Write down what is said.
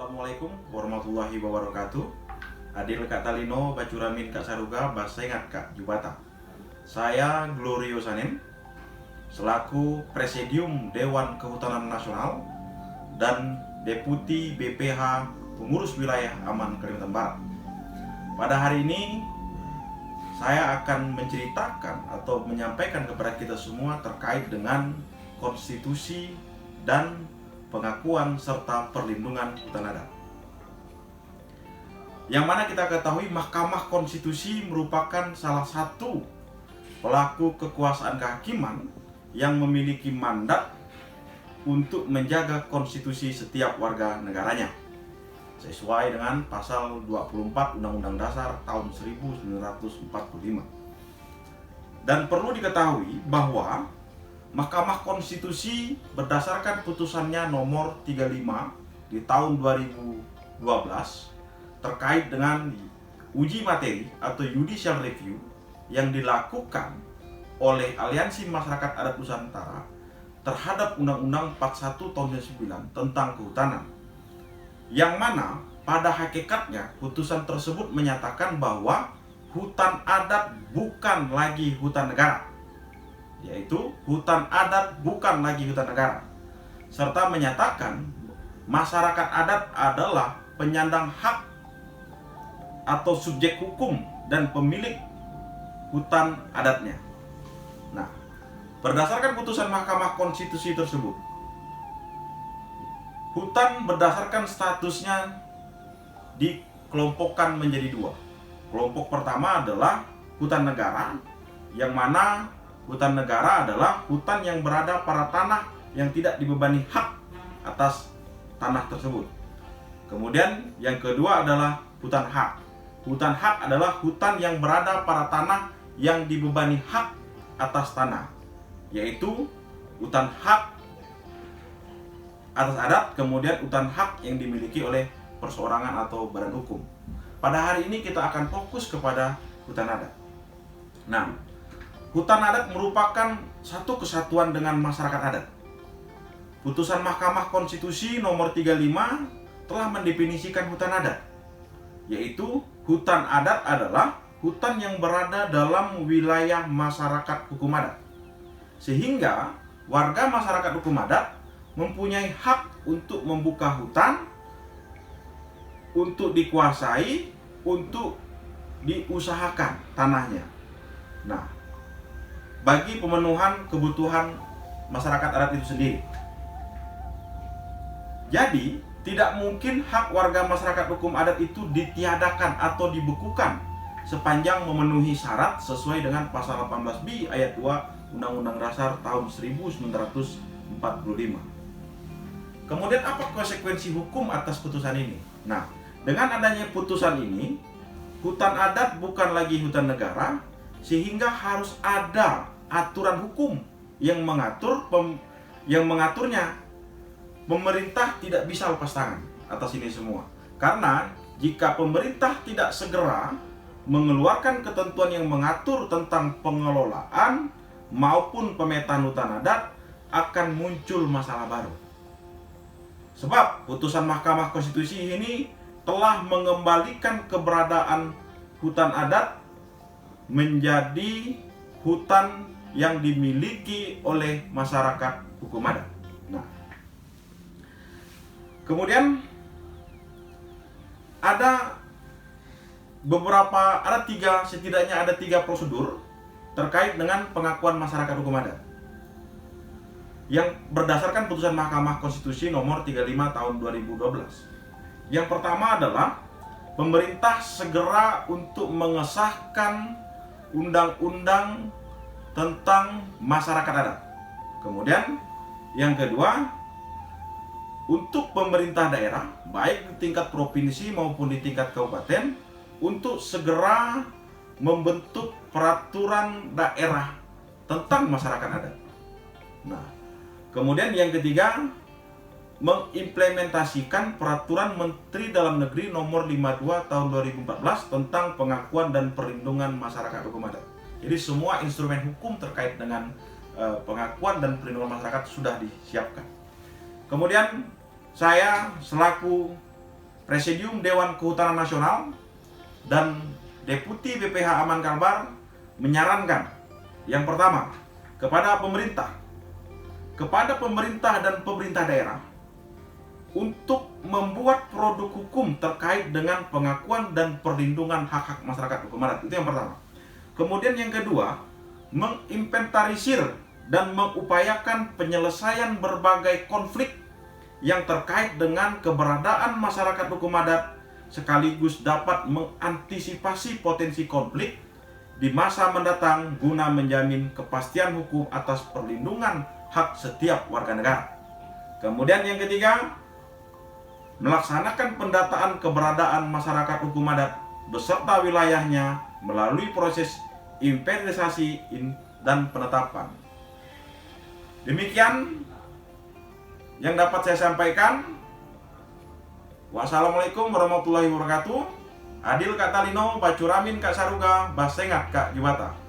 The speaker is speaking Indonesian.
Assalamualaikum warahmatullahi wabarakatuh. Adil Kak Talino, Bacuramin Kak Saruga, Basengat Kak Jubata. Saya Glorio Sanin, selaku Presidium Dewan Kehutanan Nasional dan Deputi BPH Pengurus Wilayah Aman Kalimantan Barat. Pada hari ini, saya akan menceritakan atau menyampaikan kepada kita semua terkait dengan konstitusi dan pengakuan serta perlindungan hutan adat. Yang mana kita ketahui Mahkamah Konstitusi merupakan salah satu pelaku kekuasaan kehakiman yang memiliki mandat untuk menjaga konstitusi setiap warga negaranya sesuai dengan pasal 24 Undang-Undang Dasar tahun 1945. Dan perlu diketahui bahwa Mahkamah Konstitusi berdasarkan putusannya nomor 35 di tahun 2012 terkait dengan uji materi atau judicial review yang dilakukan oleh Aliansi Masyarakat Adat Nusantara terhadap Undang-Undang 41 tahun 1999 tentang kehutanan, yang mana pada hakikatnya putusan tersebut menyatakan bahwa hutan adat bukan lagi hutan negara, yaitu hutan adat bukan lagi hutan negara, serta menyatakan masyarakat adat adalah penyandang hak atau subjek hukum dan pemilik hutan adatnya. Nah, berdasarkan putusan Mahkamah Konstitusi tersebut, hutan berdasarkan statusnya dikelompokkan menjadi dua. Kelompok pertama adalah hutan negara, yang mana hutan negara adalah hutan yang berada pada tanah yang tidak dibebani hak atas tanah tersebut. Kemudian yang kedua adalah hutan hak. Hutan hak adalah hutan yang berada pada tanah yang dibebani hak atas tanah, yaitu hutan hak atas adat, kemudian hutan hak yang dimiliki oleh perseorangan atau badan hukum. Pada hari ini kita akan fokus kepada hutan adat. Nah, hutan adat merupakan satu kesatuan dengan masyarakat adat. Putusan Mahkamah Konstitusi nomor 35 telah mendefinisikan hutan adat, yaitu hutan adat adalah hutan yang berada dalam wilayah masyarakat hukum adat. Sehingga warga masyarakat hukum adat mempunyai hak untuk membuka hutan, untuk dikuasai, untuk diusahakan tanahnya. Nah, bagi pemenuhan kebutuhan masyarakat adat itu sendiri. Jadi, tidak mungkin hak warga masyarakat hukum adat itu ditiadakan atau dibekukan sepanjang memenuhi syarat sesuai dengan pasal 18B ayat 2 Undang-Undang Dasar tahun 1945. Kemudian apa konsekuensi hukum atas putusan ini? Nah, dengan adanya putusan ini, hutan adat bukan lagi hutan negara, sehingga harus ada aturan hukum yang mengaturnya. Pemerintah tidak bisa lepas tangan atas ini semua. Karena jika pemerintah tidak segera mengeluarkan ketentuan yang mengatur tentang pengelolaan maupun pemetaan hutan adat, akan muncul masalah baru. Sebab putusan Mahkamah Konstitusi ini telah mengembalikan keberadaan hutan adat menjadi hutan yang dimiliki oleh masyarakat hukum adat. Nah, kemudian setidaknya ada tiga prosedur terkait dengan pengakuan masyarakat hukum adat yang berdasarkan putusan Mahkamah Konstitusi nomor 35 tahun 2012. Yang pertama adalah pemerintah segera untuk mengesahkan undang-undang tentang masyarakat adat. Kemudian yang kedua, untuk pemerintah daerah, baik di tingkat provinsi maupun di tingkat kabupaten, untuk segera membentuk peraturan daerah tentang masyarakat adat. Nah, kemudian yang ketiga, mengimplementasikan peraturan Menteri Dalam Negeri nomor 52 tahun 2014 tentang pengakuan dan perlindungan masyarakat hukum adat. Jadi semua instrumen hukum terkait dengan pengakuan dan perlindungan masyarakat sudah disiapkan. Kemudian saya selaku Presidium Dewan Kehutanan Nasional dan Deputi BPH Aman Kalbar menyarankan yang pertama kepada pemerintah dan pemerintah daerah untuk membuat produk hukum terkait dengan pengakuan dan perlindungan hak-hak masyarakat hukum adat. Itu yang pertama. Kemudian yang kedua, menginventarisir dan mengupayakan penyelesaian berbagai konflik yang terkait dengan keberadaan masyarakat hukum adat, sekaligus dapat mengantisipasi potensi konflik di masa mendatang guna menjamin kepastian hukum atas perlindungan hak setiap warga negara. Kemudian yang ketiga, melaksanakan pendataan keberadaan masyarakat hukum adat beserta wilayahnya melalui proses inventarisasi dan penetapan. Demikian yang dapat saya sampaikan. Wassalamualaikum warahmatullahi wabarakatuh. Adil Kak Talino, Bacuramin Kak Saruga, Basengat Kak Jubata.